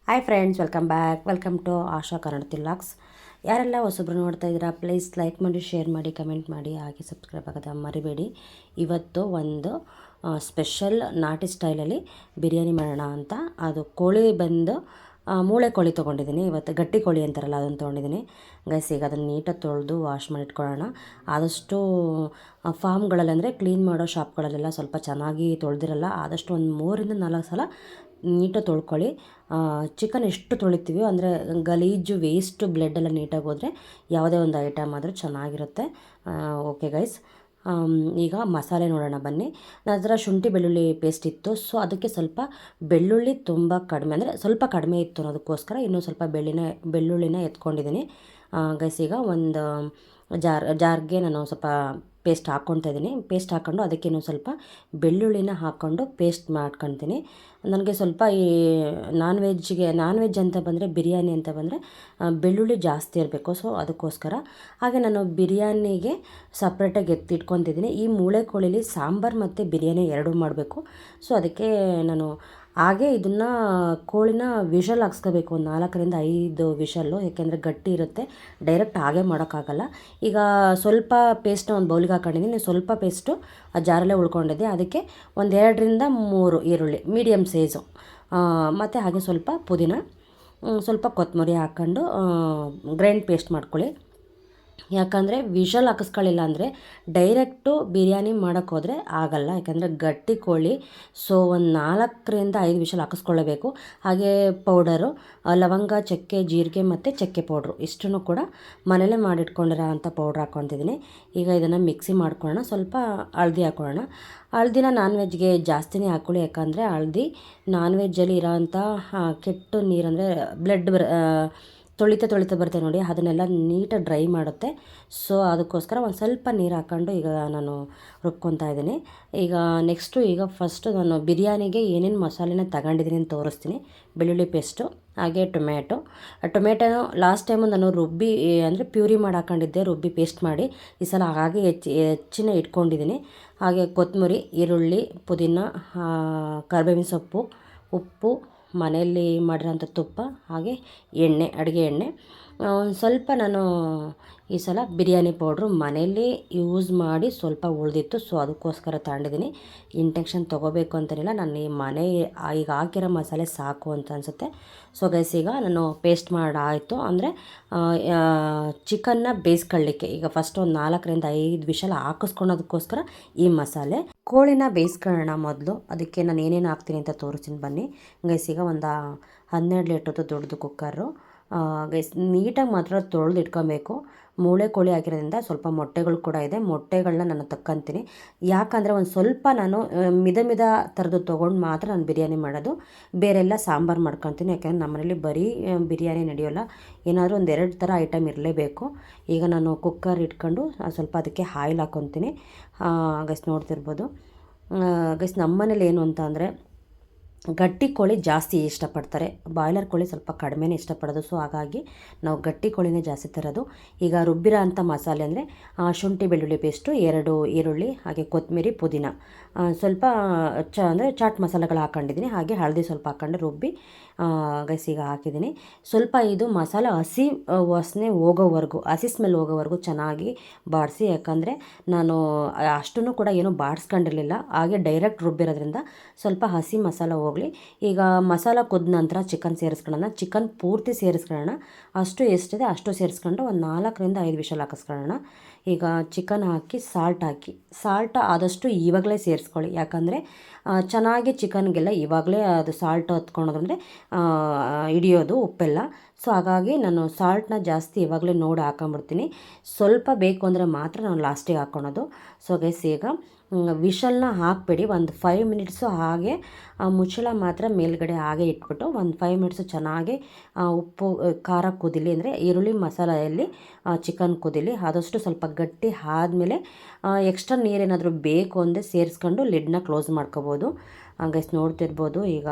Hi friends, welcome to ಆಶಾ ಕನ್ನಡ ತಿಲಾಕ್ಸ್. ಯಾರೆಲ್ಲ ಹೊಸಬ್ರು ನೋಡ್ತಾ ಇದ್ದೀರಾ, ಪ್ಲೀಸ್ ಲೈಕ್ ಮಾಡಿ, ಶೇರ್ ಮಾಡಿ, ಕಮೆಂಟ್ ಮಾಡಿ, ಹಾಗೆ ಸಬ್ಸ್ಕ್ರೈಬ್ ಆಗೋದು ಮರಿಬೇಡಿ. ಇವತ್ತು ಒಂದು ಸ್ಪೆಷಲ್ ನಾಟಿ ಸ್ಟೈಲಲ್ಲಿ ಬಿರಿಯಾನಿ ಮಾಡೋಣ ಅಂತ. ಅದು ಕೋಳಿ ಬಂದು ಮೂಳೆ ಕೋಳಿ ತೊಗೊಂಡಿದ್ದೀನಿ. ಇವತ್ತು ಗಟ್ಟಿ ಕೋಳಿ ಅಂತಾರಲ್ಲ, ಅದನ್ನು ತೊಗೊಂಡಿದ್ದೀನಿ ಗೈಸ್. ಈಗ ಅದನ್ನು ನೀಟಾಗಿ ತೊಳೆದು ವಾಶ್ ಮಾಡಿ ಇಟ್ಕೊಳ್ಳೋಣ. ಆದಷ್ಟು ಫಾರ್ಮ್ಗಳಲ್ಲಿ ಅಂದರೆ ಕ್ಲೀನ್ ಮಾಡೋ ಶಾಪ್ಗಳಲ್ಲೆಲ್ಲ ಸ್ವಲ್ಪ ಚೆನ್ನಾಗಿ ತೊಳೆದಿರಲ್ಲ. ಆದಷ್ಟು ಒಂದು 3-4 ಸಲ ನೀಟಾಗಿ ತೊಳ್ಕೊಳ್ಳಿ. ಚಿಕನ್ ಎಷ್ಟು ತೊಳಿತೀವಿ ಅಂದರೆ ಗಲೀಜು ವೇಸ್ಟು ಬ್ಲಡ್ಡೆಲ್ಲ ನೀಟಾಗಿ ಹೋದರೆ ಯಾವುದೇ ಒಂದು ಐಟಮ್ ಆದರೂ ಚೆನ್ನಾಗಿರುತ್ತೆ. ಓಕೆ ಗೈಸ್, ಈಗ ಮಸಾಲೆ ನೋಡೋಣ ಬನ್ನಿ. ನನ್ನ ಹತ್ರ ಶುಂಠಿ ಬೆಳ್ಳುಳ್ಳಿ ಪೇಸ್ಟ್ ಇತ್ತು, ಸೊ ಅದಕ್ಕೆ ಸ್ವಲ್ಪ ಬೆಳ್ಳುಳ್ಳಿ ತುಂಬ ಕಡಿಮೆ, ಅಂದರೆ ಸ್ವಲ್ಪ ಕಡಿಮೆ ಇತ್ತು ಅನ್ನೋದಕ್ಕೋಸ್ಕರ ಇನ್ನೂ ಸ್ವಲ್ಪ ಬೆಳ್ಳುಳ್ಳಿನ ಎತ್ಕೊಂಡಿದ್ದೀನಿ ಗೈಸ್. ಈಗ ಒಂದು ಜಾರ್ಗೆ ನಾನು ಸ್ವಲ್ಪ ಪೇಸ್ಟ್ ಹಾಕ್ಕೊತಾ ಇದ್ದೀನಿ. ಪೇಸ್ಟ್ ಹಾಕ್ಕೊಂಡು ಅದಕ್ಕೆ ಇನ್ನೂ ಸ್ವಲ್ಪ ಬೆಳ್ಳುಳ್ಳಿನ ಹಾಕ್ಕೊಂಡು ಪೇಸ್ಟ್ ಮಾಡ್ಕೊತೀನಿ. ನನಗೆ ಸ್ವಲ್ಪ ಈ ನಾನ್ ವೆಜ್ ಅಂತ ಬಂದರೆ, ಬಿರಿಯಾನಿ ಅಂತ ಬಂದರೆ ಬೆಳ್ಳುಳ್ಳಿ ಜಾಸ್ತಿ ಇರಬೇಕು, ಸೊ ಅದಕ್ಕೋಸ್ಕರ. ಹಾಗೆ ನಾನು ಬಿರಿಯಾನಿಗೆ ಸಪ್ರೇಟಾಗಿ ಎತ್ತಿಟ್ಕೊತಿದ್ದೀನಿ. ಈ ಮೂಳೆ ಕೋಳಿಲಿ ಸಾಂಬಾರು ಮತ್ತು ಬಿರಿಯಾನಿ ಎರಡೂ ಮಾಡಬೇಕು, ಸೊ ಅದಕ್ಕೆ ನಾನು ಹಾಗೆ ಇದನ್ನು ಕೋಳಿನ ವಿಷಲ್ ಹಾಕ್ಸ್ಕೋಬೇಕು, ಒಂದು 4-5 ವಿಷಲ್ಲು, ಯಾಕೆಂದರೆ ಗಟ್ಟಿ ಇರುತ್ತೆ, ಡೈರೆಕ್ಟ್ ಹಾಗೆ ಮಾಡೋಕ್ಕಾಗಲ್ಲ. ಈಗ ಸ್ವಲ್ಪ ಪೇಸ್ಟ್ನ ಒಂದು ಬೌಲಿಗೆ ಹಾಕೊಂಡಿದ್ದೀನಿ, ಸ್ವಲ್ಪ ಪೇಸ್ಟು ಆ ಜಾರಲ್ಲೇ ಉಳ್ಕೊಂಡಿದ್ದೆ. ಅದಕ್ಕೆ 2-3 ಈರುಳ್ಳಿ ಮೀಡಿಯಮ್ ಸೈಜು, ಮತ್ತು ಹಾಗೆ ಸ್ವಲ್ಪ ಪುದೀನ, ಸ್ವಲ್ಪ ಕೊತ್ತಂಬರಿ ಹಾಕ್ಕೊಂಡು ಗ್ರೈಂಡ್ ಪೇಸ್ಟ್ ಮಾಡ್ಕೊಳ್ಳಿ. ಯಾಕಂದರೆ ವಿಷಲ್ ಹಾಕಿಸ್ಕೊಳ್ಳಿಲ್ಲ ಅಂದರೆ ಡೈರೆಕ್ಟು ಬಿರಿಯಾನಿ ಮಾಡೋಕ್ಕೋದ್ರೆ ಆಗಲ್ಲ, ಯಾಕಂದರೆ ಗಟ್ಟಿ ಕೋಳಿ. ಸೊ ಒಂದು 4-5 ವಿಷಲ್ ಹಾಕಿಸ್ಕೊಳ್ಳಬೇಕು. ಹಾಗೆ ಪೌಡರು, ಲವಂಗ, ಚಕ್ಕೆ, ಜೀರಿಗೆ ಮತ್ತು ಚಕ್ಕೆ ಪೌಡ್ರು ಇಷ್ಟನ್ನು ಕೂಡ ಮನೇಲೇ ಮಾಡಿಟ್ಕೊಂಡಿರೋ ಅಂಥ ಪೌಡ್ರ್ ಹಾಕ್ಕೊತಿದ್ದೀನಿ. ಈಗ ಇದನ್ನು ಮಿಕ್ಸಿ ಮಾಡ್ಕೊಳ್ಳೋಣ. ಸ್ವಲ್ಪ ಹಳದಿ ಹಾಕ್ಕೊಳ್ಳೋಣ. ಹಳದಿನ ನಾನ್ ವೆಜ್ಗೆ ಜಾಸ್ತಿನೇ ಹಾಕ್ಕೊಳ್ಳಿ, ಯಾಕಂದರೆ ಹಳದಿ ನಾನ್ ವೆಜ್ಜಲ್ಲಿ ಇರೋಂಥ ಕೆಟ್ಟು ನೀರು, ಅಂದರೆ ಬ್ಲಡ್ ತೊಳಿತಾ ಬರುತ್ತೆ ನೋಡಿ, ಅದನ್ನೆಲ್ಲ ನೀಟಾಗಿ ಡ್ರೈ ಮಾಡುತ್ತೆ. ಸೊ ಅದಕ್ಕೋಸ್ಕರ ಒಂದು ಸ್ವಲ್ಪ ನೀರು ಹಾಕ್ಕೊಂಡು ಈಗ ನಾನು ರುಬ್ಕೊತಾ ಇದ್ದೀನಿ. ಈಗ ಫಸ್ಟು ನಾನು ಬಿರಿಯಾನಿಗೆ ಏನೇನು ಮಸಾಲೆನ ತಗೊಂಡಿದ್ದೀನಿ ಅಂತ ತೋರಿಸ್ತೀನಿ. ಬೆಳ್ಳುಳ್ಳಿ ಪೇಸ್ಟು, ಹಾಗೆ ಟೊಮೆಟೊನು ಲಾಸ್ಟ್ ಟೈಮು ನಾನು ಅಂದರೆ ಪ್ಯೂರಿ ಮಾಡಿ ಹಾಕೊಂಡಿದ್ದೆ, ರುಬ್ಬಿ ಪೇಸ್ಟ್ ಮಾಡಿ. ಈ ಸಲ ಹಾಗೆ ಹೆಚ್ಚಿನ ಇಟ್ಕೊಂಡಿದ್ದೀನಿ. ಹಾಗೆ ಕೊತ್ತಂಬರಿ, ಈರುಳ್ಳಿ, ಪುದೀನ, ಕರಿಬೇವಿನ ಸೊಪ್ಪು, ಉಪ್ಪು, ಮನೆಯಲ್ಲಿ ಮಾಡಿರೋಂಥ ತುಪ್ಪ, ಹಾಗೆ ಅಡುಗೆ ಎಣ್ಣೆ, ಒಂದು ಸ್ವಲ್ಪ ನಾನು ಈ ಸಲ ಬಿರಿಯಾನಿ ಪೌಡ್ರು ಮನೆಯಲ್ಲಿ ಯೂಸ್ ಮಾಡಿ ಸ್ವಲ್ಪ ಉಳಿದಿತ್ತು, ಸೊ ಅದಕ್ಕೋಸ್ಕರ ತಗೊಂಡಿದ್ದೀನಿ. ಇಂಟೆನ್ಷನ್ ತೊಗೋಬೇಕು ಅಂತೇನಿಲ್ಲ, ನಾನು ಈಗ ಹಾಕಿರೋ ಮಸಾಲೆ ಸಾಕು ಅಂತ ಅನಿಸುತ್ತೆ. ಸೊ ಗೈಸ್, ಈಗ ನಾನು ಪೇಸ್ಟ್ ಮಾಡಾಯಿತು. ಅಂದರೆ ಚಿಕನ್ನ ಬೇಯಿಸ್ಕೊಳ್ಳಿಕ್ಕೆ ಈಗ ಫಸ್ಟ್ ಒಂದು 4-5 ವಿಷಲ್ ಹಾಕಿಸ್ಕೊಳೋದಕ್ಕೋಸ್ಕರ ಈ ಮಸಾಲೆ. ಕೋಳಿನ ಬೇಯಿಸ್ಕೊಳ್ಳೋಣ ಮೊದಲು. ಅದಕ್ಕೆ ನಾನು ಏನೇನು ಹಾಕ್ತೀನಿ ಅಂತ ತೋರಿಸ್ತೀನಿ ಬನ್ನಿ ಗೈಸ್. ಈಗ ಒಂದು 12 ಲೀಟ್ರದ್ದು ದೊಡ್ಡದು ಕುಕ್ಕರು ಗೈಸ್. ನೀಟಾಗಿ ಮಾತ್ರ ತೊಳೆದು ಇಟ್ಕೊಬೇಕು. ಮೂಳೆ ಕೋಳಿ ಹಾಕಿರೋದ್ರಿಂದ ಸ್ವಲ್ಪ ಮೊಟ್ಟೆಗಳು ಕೂಡ ಇದೆ, ಮೊಟ್ಟೆಗಳನ್ನ ನಾನು ತಕ್ಕಂತೀನಿ. ಯಾಕಂದರೆ ಒಂದು ಸ್ವಲ್ಪ ನಾನು ಮಿದ ಥರದ್ದು ತೊಗೊಂಡು ಮಾತ್ರ ನಾನು ಬಿರಿಯಾನಿ ಮಾಡೋದು, ಬೇರೆಲ್ಲ ಸಾಂಬಾರು ಮಾಡ್ಕೊತೀನಿ. ಯಾಕೆಂದರೆ ನಮ್ಮನೇಲಿ ಬರೀ ಬಿರಿಯಾನಿ ನಡೆಯೋಲ್ಲ, ಏನಾದರೂ 1-2 ಥರ ಐಟಮ್ ಇರಲೇಬೇಕು. ಈಗ ನಾನು ಕುಕ್ಕರ್ ಇಟ್ಕೊಂಡು ಸ್ವಲ್ಪ ಅದಕ್ಕೆ ಆಯಿಲ್ ಹಾಕ್ಕೊತೀನಿ ಗೈಸ್. ನೋಡ್ತಿರ್ಬೋದು ಗೈಸ್, ನಮ್ಮನೇಲಿ ಏನು ಅಂತ ಅಂದರೆ ಗಟ್ಟಿ ಕೋಳಿ ಜಾಸ್ತಿ ಇಷ್ಟಪಡ್ತಾರೆ, ಬಾಯ್ಲರ್ ಕೋಳಿ ಸ್ವಲ್ಪ ಕಡಿಮೆನೇ ಇಷ್ಟಪಡೋದು. ಸೊ ಹಾಗಾಗಿ ನಾವು ಗಟ್ಟಿ ಕೋಳಿನೇ ಜಾಸ್ತಿ ತರೋದು. ಈಗ ರುಬ್ಬಿರೋ ಅಂಥ ಮಸಾಲೆ ಅಂದರೆ ಶುಂಠಿ ಬೆಳ್ಳುಳ್ಳಿ ಪೇಸ್ಟು, 2 ಈರುಳ್ಳಿ, ಹಾಗೆ ಕೊತ್ತಂಬರಿ, ಪುದೀನ, ಸ್ವಲ್ಪ ಅಂದರೆ ಚಾಟ್ ಮಸಾಲೆಗಳು ಹಾಕ್ಕೊಂಡಿದ್ದೀನಿ. ಹಾಗೆ ಹಳದಿ ಸ್ವಲ್ಪ ಹಾಕ್ಕೊಂಡು ರುಬ್ಬಿ ಗೈಸ್ ಈಗ ಹಾಕಿದ್ದೀನಿ. ಸ್ವಲ್ಪ ಇದು ಮಸಾಲೆ ಹಸಿ ವಾಸನೆ ಹೋಗೋವರೆಗೂ, ಹಸಿ ಸ್ಮೆಲ್ ಹೋಗೋವರೆಗೂ ಚೆನ್ನಾಗಿ ಬಾಡಿಸಿ. ಯಾಕಂದರೆ ನಾನು ಅಷ್ಟನ್ನು ಕೂಡ ಏನೂ ಬಾಡಿಸ್ಕೊಂಡಿರಲಿಲ್ಲ, ಹಾಗೆ ಡೈರೆಕ್ಟ್ ರುಬ್ಬಿರೋದ್ರಿಂದ ಸ್ವಲ್ಪ ಹಸಿ ಮಸಾಲ ಹೋಗಲಿ. ಈಗ ಮಸಾಲ ಕುದ್ದ ನಂತರ ಚಿಕನ್ ಸೇರಿಸ್ಕೊಳ್ಳೋಣ. ಚಿಕನ್ ಪೂರ್ತಿ ಸೇರಿಸ್ಕೊಳ್ಳೋಣ, ಅಷ್ಟು ಎಷ್ಟಿದೆ ಅಷ್ಟು ಸೇರಿಸ್ಕೊಂಡು ಒಂದು 4-5 ವಿಷಲ್ ಹಾಕಿಸ್ಕೊಳ್ಳೋಣ. ಈಗ ಚಿಕನ್ ಹಾಕಿ ಸಾಲ್ಟ್ ಆದಷ್ಟು ಇವಾಗಲೇ ಸೇರಿಸ್ಕೊಳ್ಳಿ, ಯಾಕಂದರೆ ಚೆನ್ನಾಗಿ ಚಿಕನ್ಗೆಲ್ಲ ಇವಾಗಲೇ ಅದು ಸಾಲ್ಟ್ ಹತ್ಕೊಳೋದಂದರೆ ಹಿಡಿಯೋದು ಉಪ್ಪೆಲ್ಲ. ಸೊ ಹಾಗಾಗಿ ನಾನು ಸಾಲ್ಟನ್ನ ಜಾಸ್ತಿ ಇವಾಗಲೇ ನೋಡಿ ಹಾಕೊಂಬಿಡ್ತೀನಿ. ಸ್ವಲ್ಪ ಬೇಕು ಅಂದರೆ ಮಾತ್ರ ನಾನು ಲಾಸ್ಟಿಗೆ ಹಾಕ್ಕೊಳೋದು. ಸೊ ಗೈಸ್, ಈಗ ವಿಷಲ್ನ ಹಾಕಬೇಡಿ, ಒಂದು 5 ಮಿನಿಟ್ಸು ಹಾಗೆ ಮುಚ್ಚಳ ಮಾತ್ರ ಮೇಲ್ಗಡೆ ಹಾಗೆ ಇಟ್ಬಿಟ್ಟು ಒಂದು 5 ಮಿನಿಟ್ಸು ಚೆನ್ನಾಗಿ ಉಪ್ಪು ಖಾರ ಕುದಿಲಿ, ಅಂದರೆ ಈರುಳ್ಳಿ ಮಸಾಲೆಯಲ್ಲಿ ಚಿಕನ್ ಕುದಿಲಿ. ಆದಷ್ಟು ಸ್ವಲ್ಪ ಗಟ್ಟಿ ಆದಮೇಲೆ ಎಕ್ಸ್ಟ್ರಾ ನೀರೇನಾದರೂ ಬೇಕು ಅಂದರೆ ಸೇರಿಸ್ಕೊಂಡು ಲಿಡ್ನ ಕ್ಲೋಸ್ ಮಾಡ್ಕೋಬೋದು ಗೈಸ್. ನೋಡ್ತಿರ್ಬೋದು ಈಗ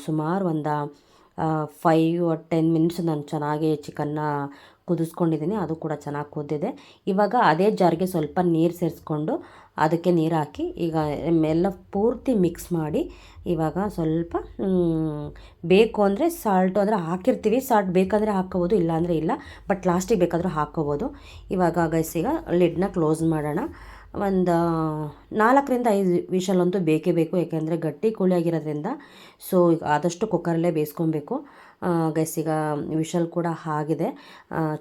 ಸುಮಾರು ಒಂದು 5 or 10 ಮಿನಿಟ್ಸ್ ನಾನು ಚೆನ್ನಾಗಿ ಚಿಕನ್ನ ಕುದಿಸ್ಕೊಂಡಿದ್ದೀನಿ, ಅದು ಕೂಡ ಚೆನ್ನಾಗಿ ಕುದ್ದಿದೆ. ಇವಾಗ ಅದೇ ಜಾರ್ಗೆ ಸ್ವಲ್ಪ ನೀರು ಸೇರಿಸ್ಕೊಂಡು ಅದಕ್ಕೆ ನೀರು ಹಾಕಿ ಈಗ ಎಲ್ಲ ಪೂರ್ತಿ ಮಿಕ್ಸ್ ಮಾಡಿ ಇವಾಗ ಸ್ವಲ್ಪ ಬೇಕು ಅಂದರೆ ಸಾಲ್ಟು ಅಂದರೆ ಹಾಕಿರ್ತೀವಿ, ಸಾಲ್ಟ್ ಬೇಕಂದರೆ ಹಾಕ್ಕೋಬೋದು, ಇಲ್ಲಾಂದರೆ ಇಲ್ಲ, ಬಟ್ ಲಾಸ್ಟಿಗೆ ಬೇಕಾದರೂ ಹಾಕ್ಕೋಬೋದು. ಇವಾಗ ಗೈಸ್ ಈಗ ಲಿಡ್ನ ಕ್ಲೋಸ್ ಮಾಡೋಣ. ಒಂದು 4-5 ವಿಷಲಂತೂ ಬೇಕೇ ಬೇಕು, ಏಕೆಂದರೆ ಗಟ್ಟಿ ಕೋಳಿ ಆಗಿರೋದ್ರಿಂದ. ಸೊ ಈಗ ಆದಷ್ಟು ಕುಕ್ಕರಲ್ಲೇ ಬೇಯಿಸ್ಕೊಬೇಕು. ಗೈಸ್ ಈಗ ವಿಷಲ್ ಕೂಡ ಆಗಿದೆ,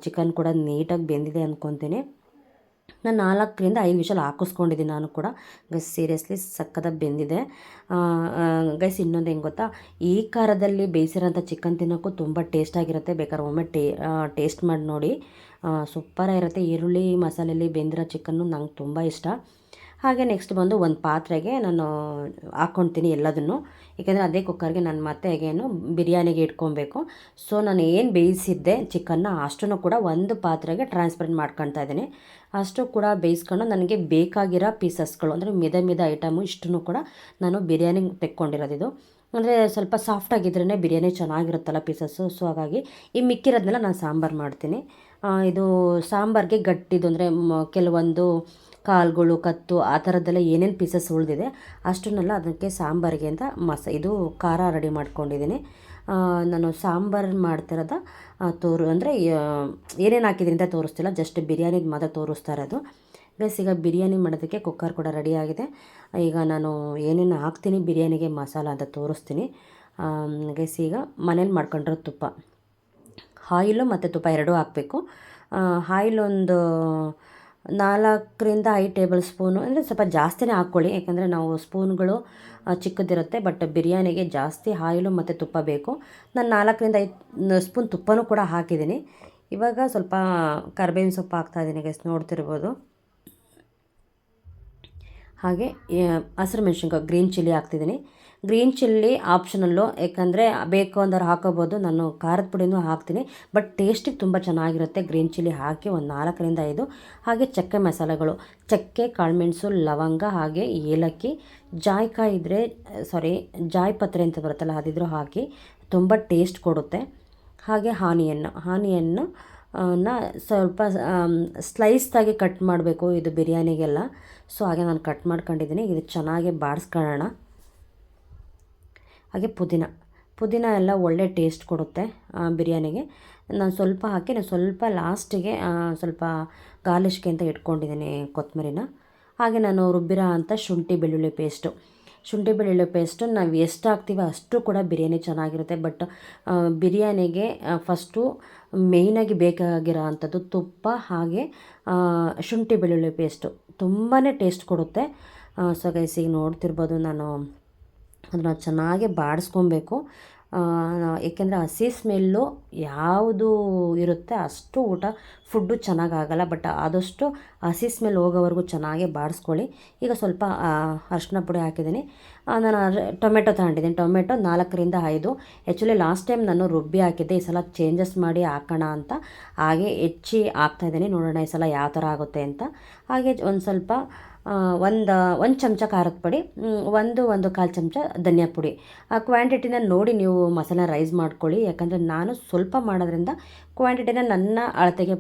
ಚಿಕನ್ ಕೂಡ ನೀಟಾಗಿ ಬೆಂದಿದೆ ಅಂದ್ಕೊತೀನಿ. ನಾನು 4-5 ವಿಷಲ್ ಹಾಕಿಸ್ಕೊಂಡಿದ್ದೀನಿ ನಾನು ಕೂಡ. ಗೈಸ್ ಸೀರಿಯಸ್ಲಿ ಸಕ್ಕತ್ತಾಗಿ ಬೆಂದಿದೆ. ಗೈಸ್ ಇನ್ನೊಂದು ಹೆಂಗೆ ಗೊತ್ತಾ, ಈ ಖಾರದಲ್ಲಿ ಬೇಯಿಸಿರೋಂಥ ಚಿಕನ್ ತಿನ್ನೋಕ್ಕೂ ತುಂಬ ಟೇಸ್ಟಾಗಿರುತ್ತೆ. ಬೇಕಾದ್ರೆ ಒಮ್ಮೆ ಟೇಸ್ಟ್ ಮಾಡಿ ನೋಡಿ, ಸೂಪರಾಗಿರುತ್ತೆ. ಈರುಳ್ಳಿ ಮಸಾಲೆಯಲ್ಲಿ ಬೆಂದಿರೋ ಚಿಕನ್ನು ನಂಗೆ ತುಂಬ ಇಷ್ಟ. ಹಾಗೆ ನೆಕ್ಸ್ಟ್ ಬಂದು ಒಂದು ಪಾತ್ರೆಗೆ ನಾನು ಹಾಕ್ಕೊಳ್ತೀನಿ ಎಲ್ಲದನ್ನು, ಏಕೆಂದರೆ ಅದೇ ಕುಕ್ಕರ್ಗೆ ನಾನು ಮತ್ತೆ ಹೇಗೇನು ಬಿರಿಯಾನಿಗೆ ಇಟ್ಕೊಬೇಕು. ಸೊ ನಾನು ಏನು ಬೇಯಿಸಿದ್ದೆ ಚಿಕನ್ನ ಅಷ್ಟನ್ನು ಕೂಡ ಒಂದು ಪಾತ್ರೆಗೆ ಟ್ರಾನ್ಸ್ಫರ್ ಮಾಡ್ಕೊಳ್ತಾ ಇದ್ದೀನಿ. ಅಷ್ಟು ಕೂಡ ಬೇಯಿಸ್ಕೊಂಡು ನನಗೆ ಬೇಕಾಗಿರೋ ಪೀಸಸ್ಗಳು ಅಂದರೆ ಮಿದ ಐಟಮು ಇಷ್ಟನ್ನು ಕೂಡ ನಾನು ಬಿರಿಯಾನಿಗೆ ತೆಕ್ಕೊಂಡಿರೋದಿದು. ಅಂದರೆ ಸ್ವಲ್ಪ ಸಾಫ್ಟಾಗಿದ್ರೇ ಬಿರಿಯಾನಿ ಚೆನ್ನಾಗಿರುತ್ತಲ್ಲ ಪೀಸಸ್ಸು. ಸೊ ಹಾಗಾಗಿ ಈ ಮಿಕ್ಕಿರೋದನ್ನೆಲ್ಲ ನಾನು ಸಾಂಬಾರು ಮಾಡ್ತೀನಿ. ಇದು ಸಾಂಬಾರಿಗೆ ಗಟ್ಟಿದು ಅಂದರೆ ಕೆಲವೊಂದು ಕಾಳುಗಳು, ಕತ್ತು ಆ ಥರದ್ದೆಲ್ಲ ಏನೇನು ಪೀಸಸ್ ಉಳಿದಿದೆ ಅಷ್ಟನ್ನೆಲ್ಲ ಅದಕ್ಕೆ ಸಾಂಬಾರಿಗೆ ಅಂತ ಇದು ಖಾರ ರೆಡಿ ಮಾಡ್ಕೊಂಡಿದ್ದೀನಿ. ನಾನು ಸಾಂಬಾರು ಮಾಡ್ತಿರೋದು ಅಂದರೆ ಏನೇನು ಹಾಕಿದ್ದೀನಿ ಅಂತ ತೋರಿಸ್ತಿಲ್ಲ, ಜಸ್ಟ್ ಬಿರಿಯಾನಿದು ಮಾತ್ರ ತೋರಿಸ್ತಾ ಇರೋದು. ಗೈಸ್ ಈಗ ಬಿರಿಯಾನಿ ಮಾಡೋದಕ್ಕೆ ಕುಕ್ಕರ್ ಕೂಡ ರೆಡಿಯಾಗಿದೆ. ಈಗ ನಾನು ಏನೇನು ಹಾಕ್ತೀನಿ ಬಿರಿಯಾನಿಗೆ ಮಸಾಲ ಅಂತ ತೋರಿಸ್ತೀನಿ. ಗೈಸ್ ಈಗ ಮನೇಲಿ ಮಾಡ್ಕೊಂಡಿರೋ ತುಪ್ಪ, ಆಯಿಲು ಮತ್ತು ತುಪ್ಪ ಎರಡೂ ಹಾಕಬೇಕು. ಆಯಿಲ್ ಒಂದು 4-5 ಟೇಬಲ್ ಸ್ಪೂನು, ಅಂದರೆ ಸ್ವಲ್ಪ ಜಾಸ್ತಿನೇ ಹಾಕ್ಕೊಳ್ಳಿ, ಯಾಕಂದರೆ ನಾವು ಸ್ಪೂನ್ಗಳು ಚಿಕ್ಕದಿರುತ್ತೆ, ಬಟ್ ಬಿರಿಯಾನಿಗೆ ಜಾಸ್ತಿ ಆಯಿಲು ಮತ್ತು ತುಪ್ಪ ಬೇಕು. ನಾನು 4-5 ಸ್ಪೂನ್ ತುಪ್ಪನೂ ಕೂಡ ಹಾಕಿದ್ದೀನಿ. ಇವಾಗ ಸ್ವಲ್ಪ ಕರಿಬೇವಿನ ಸೊಪ್ಪು ಹಾಕ್ತಾಯಿದ್ದೀನಿ ಗೈಸ್, ನೋಡ್ತಿರ್ಬೋದು. ಹಾಗೆ ಹಸಿರು ಮೆಣಸಿನ್ಕಾಯಿ ಗ್ರೀನ್ ಚಿಲ್ಲಿ ಹಾಕ್ತಿದ್ದೀನಿ. ಗ್ರೀನ್ ಚಿಲ್ಲಿ ಆಪ್ಷನಲ್ಲು, ಯಾಕಂದರೆ ಬೇಕು ಅಂದ್ರೆ ಹಾಕೋಬೋದು. ನಾನು ಖಾರದ ಪುಡಿನೂ ಹಾಕ್ತೀನಿ, ಬಟ್ ಟೇಸ್ಟಿಗೆ ತುಂಬ ಚೆನ್ನಾಗಿರುತ್ತೆ ಗ್ರೀನ್ ಚಿಲ್ಲಿ ಹಾಕಿ. ಒಂದು 4-5 ಹಾಗೆ ಚಕ್ಕೆ ಮಸಾಲೆಗಳು, ಚಕ್ಕೆ, ಕಾಳುಮೆಣಸು, ಲವಂಗ, ಹಾಗೆ ಏಲಕ್ಕಿ, ಜಾಯ್ಕಾಯಿ ಇದ್ದರೆ ಜಾಯ್ಪತ್ರೆ ಅಂತ ಬರುತ್ತಲ್ಲ ಅದಿದ್ರೂ ಹಾಕಿ ತುಂಬ ಟೇಸ್ಟ್ ಕೊಡುತ್ತೆ. ಹಾಗೆ ಆನಿಯನ್ನು ಸ್ವಲ್ಪ ಸ್ಲೈಸ್ದಾಗಿ ಕಟ್ ಮಾಡಬೇಕು ಇದು ಬಿರಿಯಾನಿಗೆಲ್ಲ. ಸೊ ಹಾಗೆ ನಾನು ಕಟ್ ಮಾಡ್ಕೊಂಡಿದ್ದೀನಿ. ಇದು ಚೆನ್ನಾಗಿ ಬಾಡಿಸ್ಕೊಳ್ಳೋಣ. ಹಾಗೆ ಪುದೀನ ಎಲ್ಲ ಒಳ್ಳೆ ಟೇಸ್ಟ್ ಕೊಡುತ್ತೆ ಬಿರಿಯಾನಿಗೆ. ನಾನು ಸ್ವಲ್ಪ ಹಾಕಿ ಸ್ವಲ್ಪ ಲಾಸ್ಟಿಗೆ ಸ್ವಲ್ಪ ಗಾರ್ಲಿಷ್ಗೆ ಅಂತ ಇಟ್ಕೊಂಡಿದ್ದೀನಿ ಕೊತ್ತಂಬರಿನ. ಹಾಗೆ ನಾನು ರುಬ್ಬಿರೋ ಅಂಥ ಶುಂಠಿ ಬೆಳ್ಳುಳ್ಳಿ ಪೇಸ್ಟು ನಾವು ಎಷ್ಟು ಹಾಕ್ತೀವೋ ಅಷ್ಟು ಕೂಡ ಬಿರಿಯಾನಿ ಚೆನ್ನಾಗಿರುತ್ತೆ. ಬಟ್ ಬಿರಿಯಾನಿಗೆ ಫಸ್ಟು ಮೇಯ್ನಾಗಿ ಬೇಕಾಗಿರೋ ಅಂಥದ್ದು ತುಪ್ಪ, ಹಾಗೆ ಶುಂಠಿ ಬೆಳ್ಳುಳ್ಳಿ ಪೇಸ್ಟು ತುಂಬಾ ಟೇಸ್ಟ್ ಕೊಡುತ್ತೆ. ಸೊ ಗೈಸ್ ಈಗ ನೋಡ್ತಿರ್ಬೋದು, ನಾನು ಅದನ್ನು ಚೆನ್ನಾಗಿ ಬಾಡಿಸ್ಕೊಬೇಕು. ಏಕೆಂದರೆ ಹಸಿ ಸ್ಮೆಲ್ಲು ಯಾವುದು ಇರುತ್ತೆ ಅಷ್ಟು ಫುಡ್ಡು ಚೆನ್ನಾಗಾಗಲ್ಲ. ಬಟ್ ಆದಷ್ಟು ಹಸಿ ಸ್ಮೆಲ್ ಹೋಗೋವರೆಗೂ ಚೆನ್ನಾಗಿ ಬಾಡಿಸ್ಕೊಳ್ಳಿ. ಈಗ ಸ್ವಲ್ಪ ಅರಿಶಿನ ಪುಡಿ ಹಾಕಿದ್ದೀನಿ. ನಾನು ಟೊಮೆಟೊ ತಗೊಂಡಿದ್ದೀನಿ. ಟೊಮೆಟೊ 4-5. ಆ್ಯಕ್ಚುಲಿ ಲಾಸ್ಟ್ ಟೈಮ್ ನಾನು ರುಬ್ಬಿ ಹಾಕಿದ್ದೆ, ಈ ಸಲ ಚೇಂಜಸ್ ಮಾಡಿ ಹಾಕೋಣ ಅಂತ ಹಾಗೆ ಹೆಚ್ಚಿ ಹಾಕ್ತಾಯಿದ್ದೀನಿ. ನೋಡೋಣ ಈ ಸಲ ಯಾವ ಥರ ಆಗುತ್ತೆ ಅಂತ. ಹಾಗೆ ಒಂದು ಸ್ವಲ್ಪ ಒಂದು ಚಮಚ ಖಾರದ ಪುಡಿ, 1-1.25 ಚಮಚ ಧನಿಯಾ ಪುಡಿ. ಆ ಕ್ವಾಂಟಿಟಿನ ನೋಡಿ ನೀವು ಮಸಾಲ ರೈಸ್ ಮಾಡ್ಕೊಳ್ಳಿ, ಯಾಕಂದರೆ ನಾನು ಸ್ವಲ್ಪ ಮಾಡೋದ್ರಿಂದ ಕ್ವಾಂಟಿಟಿನ ನನ್ನ ಅಳತೆಗೆ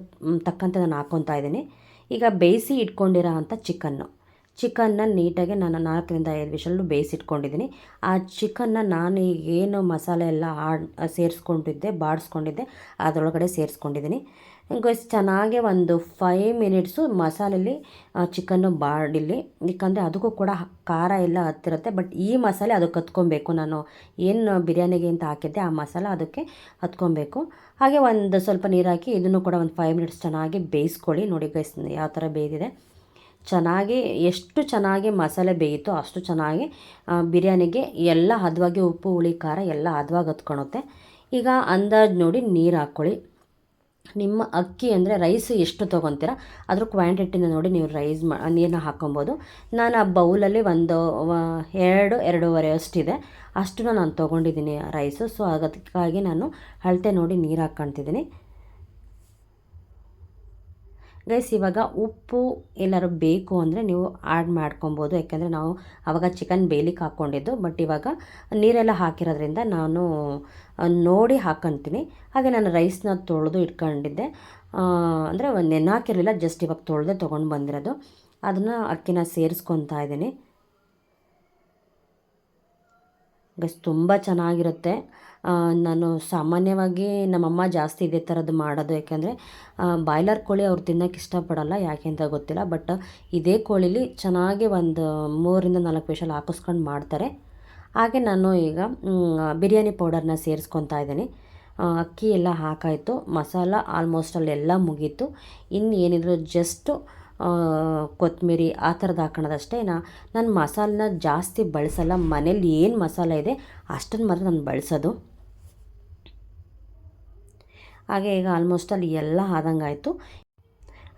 ತಕ್ಕಂತೆ ನಾನು ಹಾಕ್ಕೊತಾ ಇದ್ದೀನಿ. ಈಗ ಬೇಯಿಸಿ ಇಟ್ಕೊಂಡಿರೋ ಅಂಥ ಚಿಕನ್ನ ನೀಟಾಗಿ ನಾನು 4-5 ವಿಷಲ್ಲು ಬೇಯಿಸಿಟ್ಕೊಂಡಿದ್ದೀನಿ. ಆ ಚಿಕನ್ನ ನಾನು ಏನು ಮಸಾಲೆ ಎಲ್ಲ ಸೇರಿಸ್ಕೊಂಡಿದ್ದೆ, ಬಾಡಿಸ್ಕೊಂಡಿದ್ದೆ ಅದರೊಳಗಡೆ ಸೇರಿಸ್ಕೊಂಡಿದ್ದೀನಿ. ಚೆನ್ನಾಗಿ ಒಂದು 5 ಮಿನಿಟ್ಸು ಮಸಾಲೆಯಲ್ಲಿ ಚಿಕನ್ನು ಬಾಡಿಲಿ, ಯಾಕಂದರೆ ಅದಕ್ಕೂ ಕೂಡ ಖಾರ ಎಲ್ಲ ಹತ್ತಿರುತ್ತೆ. ಬಟ್ ಈ ಮಸಾಲೆ ಅದಕ್ಕೆ ಹತ್ಕೊಬೇಕು. ನಾನು ಏನು ಬಿರಿಯಾನಿಗೆ ಅಂತ ಹಾಕಿದ್ದೆ ಆ ಮಸಾಲೆ ಅದಕ್ಕೆ ಹತ್ಕೊಬೇಕು. ಹಾಗೆ ಒಂದು ಸ್ವಲ್ಪ ನೀರು ಹಾಕಿ ಇದನ್ನು ಕೂಡ ಒಂದು 5 ಮಿನಿಟ್ಸ್ ಚೆನ್ನಾಗಿ ಬೇಯಿಸ್ಕೊಳ್ಳಿ. ನೋಡಿ ಗೈಸ್ ಯಾವ ಥರ ಬೇಯ್ದಿದೆ. ಚೆನ್ನಾಗಿ ಎಷ್ಟು ಚೆನ್ನಾಗಿ ಮಸಾಲೆ ಬೇಯುತ್ತೋ ಅಷ್ಟು ಚೆನ್ನಾಗಿ ಬಿರಿಯಾನಿಗೆ ಎಲ್ಲ ಹದವಾಗಿ ಉಪ್ಪು, ಹುಳಿ, ಖಾರ ಎಲ್ಲ ಹದವಾಗಿ ಹತ್ಕೊಳುತ್ತೆ. ಈಗ ಅಂದಾಜು ನೋಡಿ ನೀರು ಹಾಕ್ಕೊಳ್ಳಿ. ನಿಮ್ಮ ಅಕ್ಕಿ ಅಂದರೆ ರೈಸ್ ಎಷ್ಟು ತೊಗೊತೀರ ಅದ್ರ ಕ್ವಾಂಟಿಟಿನ ನೋಡಿ ನೀವು ನೀರನ್ನ ಹಾಕ್ಕೊಬೋದು. ನಾನು ಆ ಬೌಲಲ್ಲಿ ಒಂದು 2-2.5 ಅಷ್ಟಿದೆ, ಅಷ್ಟನ್ನು ನಾನು ತೊಗೊಂಡಿದ್ದೀನಿ ರೈಸು. ಸೊ ಅದಕ್ಕಾಗಿ ನಾನು ಅಳತೆ ನೋಡಿ ನೀರು ಹಾಕ್ಕೊತಿದ್ದೀನಿ. ಗೈಸ್ ಇವಾಗ ಉಪ್ಪು ಎಲ್ಲರೂ ಬೇಕು ಅಂದರೆ ನೀವು ಆ್ಯಡ್ ಮಾಡ್ಕೊಬೋದು, ಯಾಕೆಂದರೆ ನಾವು ಆವಾಗ ಚಿಕನ್ ಬೇಯಲಿಕ್ಕೆ ಹಾಕ್ಕೊಂಡಿದ್ದು. ಬಟ್ ಇವಾಗ ನೀರೆಲ್ಲ ಹಾಕಿರೋದ್ರಿಂದ ನಾನು ನೋಡಿ ಹಾಕ್ಕೊತೀನಿ. ಹಾಗೆ ನಾನು ರೈಸ್ನ ತೊಳೆದು ಇಟ್ಕೊಂಡಿದ್ದೆ. ಅಂದರೆ ಒಂದು ನೆನೆ ಹಾಕಿರಲಿಲ್ಲ, ಜಸ್ಟ್ ಇವಾಗ ತೊಳೆದೇ ತೊಗೊಂಡು ಬಂದಿರೋದು. ಅದನ್ನು ಅಕ್ಕಿನ ಸೇರಿಸ್ಕೊತಾ ಇದ್ದೀನಿ. ಗೈಸ್ ತುಂಬ ಚೆನ್ನಾಗಿರುತ್ತೆ. ನಾನು ಸಾಮಾನ್ಯವಾಗಿ ನಮ್ಮಮ್ಮ ಜಾಸ್ತಿ ಇದೇ ಥರದ್ದು ಮಾಡೋದು, ಯಾಕೆಂದರೆ ಬಾಯ್ಲರ್ ಕೋಳಿ ಅವ್ರು ತಿನ್ನೋಕ್ಕೆ ಇಷ್ಟಪಡಲ್ಲ, ಯಾಕೆ ಅಂತ ಗೊತ್ತಿಲ್ಲ. ಬಟ್ ಇದೇ ಕೋಳಿಲಿ ಚೆನ್ನಾಗಿ ಒಂದು 3-4 ವಿಷಲ್ ಹಾಕಿಸ್ಕೊಂಡು ಮಾಡ್ತಾರೆ. ಹಾಗೆ ನಾನು ಈಗ ಬಿರಿಯಾನಿ ಪೌಡರ್ನ ಸೇರಿಸ್ಕೊತಾ ಇದ್ದೀನಿ. ಅಕ್ಕಿ ಎಲ್ಲ ಹಾಕಾಯಿತು, ಮಸಾಲ ಆಲ್ಮೋಸ್ಟ್ ಅಲ್ಲೆಲ್ಲ ಮುಗೀತು. ಇನ್ನು ಏನಿದ್ರು ಜಸ್ಟು ಕೊತ್ತಂಬರಿ ಆ ಥರದ್ದು ಹಾಕೋಣದಷ್ಟೇ. ನಾನು ಮಸಾಲನ್ನ ಜಾಸ್ತಿ ಬಳಸಲ್ಲ, ಮನೇಲಿ ಏನು ಮಸಾಲೆ ಇದೆ ಅಷ್ಟನ್ನು ಮಾತ್ರ ನಾನು ಬಳಸೋದು. ಹಾಗೆ ಈಗ ಆಲ್ಮೋಸ್ಟ್ ಅಲ್ಲಿ ಎಲ್ಲ ಆದಂಗಾಯಿತು.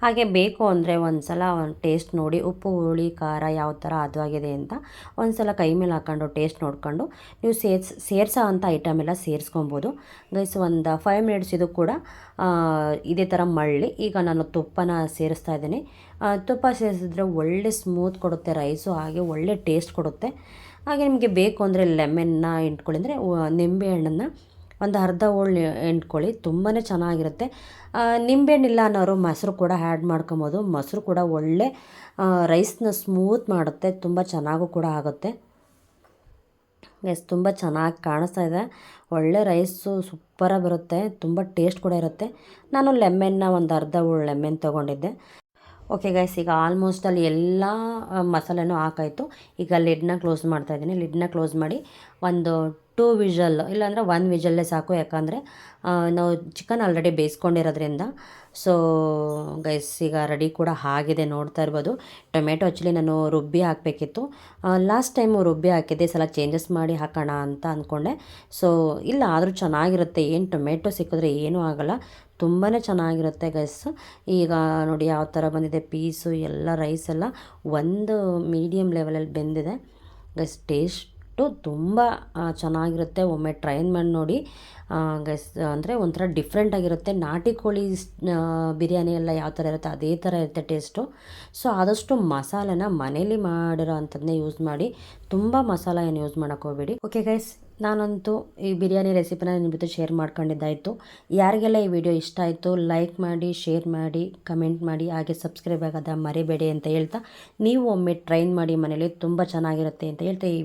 ಹಾಗೆ ಬೇಕು ಅಂದರೆ ಒಂದು ಸಲ ಟೇಸ್ಟ್ ನೋಡಿ, ಉಪ್ಪು ಹುಳಿ ಖಾರ ಯಾವ ಥರ ಹದವಾಗಿದೆ ಅಂತ ಒಂದು ಸಲ ಕೈ ಮೇಲೆ ಹಾಕ್ಕೊಂಡು ಟೇಸ್ಟ್ ನೋಡ್ಕೊಂಡು ನೀವು ಸೇರಿಸೋ ಅಂಥ ಐಟಮ್ ಎಲ್ಲ ಸೇರಿಸ್ಕೊಬೋದು. ಗೈಸ್ ಒಂದು 5 ಮಿನಿಟ್ಸ್ ಇದು ಕೂಡ ಇದೇ ಥರ ಮಳ್ಳಿ ಈಗ ನಾನು ತುಪ್ಪನ ಸೇರಿಸ್ತಾ ಇದ್ದೀನಿ. ತುಪ್ಪ ಸೇರಿಸಿದ್ರೆ ಒಳ್ಳೆ ಸ್ಮೂತ್ ಕೊಡುತ್ತೆ ರೈಸು, ಹಾಗೆ ಒಳ್ಳೆ ಟೇಸ್ಟ್ ಕೊಡುತ್ತೆ. ಹಾಗೆ ನಿಮಗೆ ಬೇಕು ಅಂದರೆ ಲೆಮನ್ನ ಇಂಟ್ಕೊಳ್ಳಿ, ಅಂದರೆ ನಿಂಬೆಹಣ್ಣನ್ನು ಒಂದು ಅರ್ಧ ಹೋಳು ಎಂಟ್ಕೊಳ್ಳಿ, ತುಂಬಾ ಚೆನ್ನಾಗಿರುತ್ತೆ. ನಿಂಬೆಹಣ್ಣಿಲ್ಲ ಅನ್ನೋರು ಮೊಸರು ಕೂಡ ಆ್ಯಡ್ ಮಾಡ್ಕೊಬೋದು. ಮೊಸರು ಕೂಡ ಒಳ್ಳೆ ರೈಸ್ನ ಸ್ಮೂತ್ ಮಾಡುತ್ತೆ, ತುಂಬ ಚೆನ್ನಾಗೂ ಕೂಡ ಆಗುತ್ತೆ. ಎಸ್, ತುಂಬ ಚೆನ್ನಾಗಿ ಕಾಣಿಸ್ತಾ ಇದೆ, ಒಳ್ಳೆ ರೈಸು ಸೂಪರಾಗಿ ಬರುತ್ತೆ, ತುಂಬ ಟೇಸ್ಟ್ ಕೂಡ ಇರುತ್ತೆ. ನಾನು ಲೆಮನ್ನ ಒಂದು ಅರ್ಧ ಹೋಳು ಲೆಮನ್ ತೊಗೊಂಡಿದ್ದೆ. ಓಕೆ ಗೈಸ್, ಈಗ ಆಲ್ಮೋಸ್ಟ್ ಅಲ್ಲಿ ಎಲ್ಲ ಮಸಾಲೆನೂ ಹಾಕಾಯಿತು. ಈಗ ಲಿಡ್ನ ಕ್ಲೋಸ್ ಮಾಡ್ತಾಯಿದ್ದೀನಿ. ಲಿಡ್ನ ಕ್ಲೋಸ್ ಮಾಡಿ ಒಂದು 2 ವಿಷಲ್, ಇಲ್ಲಾಂದರೆ 1 ವಿಷಲ್ಲೇ ಸಾಕು, ಯಾಕಂದರೆ ನಾವು ಚಿಕನ್ ಆಲ್ರೆಡಿ ಬೇಯಿಸ್ಕೊಂಡಿರೋದ್ರಿಂದ. ಸೊ ಗೈಸ್, ಈಗ ರೆಡಿ ಕೂಡ ಆಗಿದೆ, ನೋಡ್ತಾ ಇರ್ಬೋದು. ಟೊಮೆಟೊ ಆ್ಯಕ್ಚುಲಿ ನಾನು ರುಬ್ಬಿ ಹಾಕಬೇಕಿತ್ತು, ಲಾಸ್ಟ್ ಟೈಮು ರುಬ್ಬಿ ಹಾಕಿದ್ದೆ, ಸಲ ಚೇಂಜಸ್ ಮಾಡಿ ಹಾಕೋಣ ಅಂತ ಅಂದ್ಕೊಂಡೆ. ಸೊ ಇಲ್ಲ, ಆದರೂ ಚೆನ್ನಾಗಿರುತ್ತೆ, ಏನು ಟೊಮೆಟೊ ಸಿಕ್ಕಿದ್ರೆ ಏನೂ ಆಗೋಲ್ಲ, ತುಂಬಾ ಚೆನ್ನಾಗಿರುತ್ತೆ ಗೈಸ್. ಈಗ ನೋಡಿ ಯಾವ ಥರ ಬಂದಿದೆ ಪೀಸು ಎಲ್ಲ, ರೈಸ್ ಎಲ್ಲ ಒಂದು ಮೀಡಿಯಮ್ ಲೆವೆಲಲ್ಲಿ ಬೆಂದಿದೆ ಗೈಸ್. ಟೇಸ್ಟು ತುಂಬ ಚೆನ್ನಾಗಿರುತ್ತೆ, ಒಮ್ಮೆ ಟ್ರೈ ಮಾಡಿ ನೋಡಿ ಗೈಸ್. ಅಂದರೆ ಒಂಥರ ಡಿಫ್ರೆಂಟಾಗಿರುತ್ತೆ. ನಾಟಿ ಕೋಳಿ ಬಿರಿಯಾನಿ ಎಲ್ಲ ಯಾವ ಥರ ಇರುತ್ತೆ ಅದೇ ಥರ ಇರುತ್ತೆ ಟೇಸ್ಟು. ಸೊ ಆದಷ್ಟು ಮಸಾಲೆನ ಮನೇಲಿ ಮಾಡಿರೋ ಅಂಥದ್ದನ್ನೇ ಯೂಸ್ ಮಾಡಿ, ತುಂಬ ಮಸಾಲ ಏನು ಯೂಸ್ ಮಾಡೋಕ್ಕೆ ಹೋಗಬೇಡಿ. ಓಕೆ ಗೈಸ್, ನಾನಂತೂ ಈ ಬಿರಿಯಾನಿ ರೆಸಿಪಿನ ನಿಮ್ಮ ಜೊತೆ ಶೇರ್ ಮಾಡ್ಕೊಂಡಿದ್ದಾಯಿತು. ಯಾರಿಗೆಲ್ಲ ಈ ವಿಡಿಯೋ ಇಷ್ಟ ಆಯಿತು ಲೈಕ್ ಮಾಡಿ, ಶೇರ್ ಮಾಡಿ, ಕಮೆಂಟ್ ಮಾಡಿ, ಹಾಗೆ ಸಬ್ಸ್ಕ್ರೈಬ್ ಆಗೋದ ಮರಿಬೇಡಿ ಅಂತ ಹೇಳ್ತಾ, ನೀವು ಒಮ್ಮೆ ಟ್ರೈ ಮಾಡಿ ಮನೇಲಿ, ತುಂಬ ಚೆನ್ನಾಗಿರುತ್ತೆ ಅಂತ ಹೇಳ್ತಾ ಈ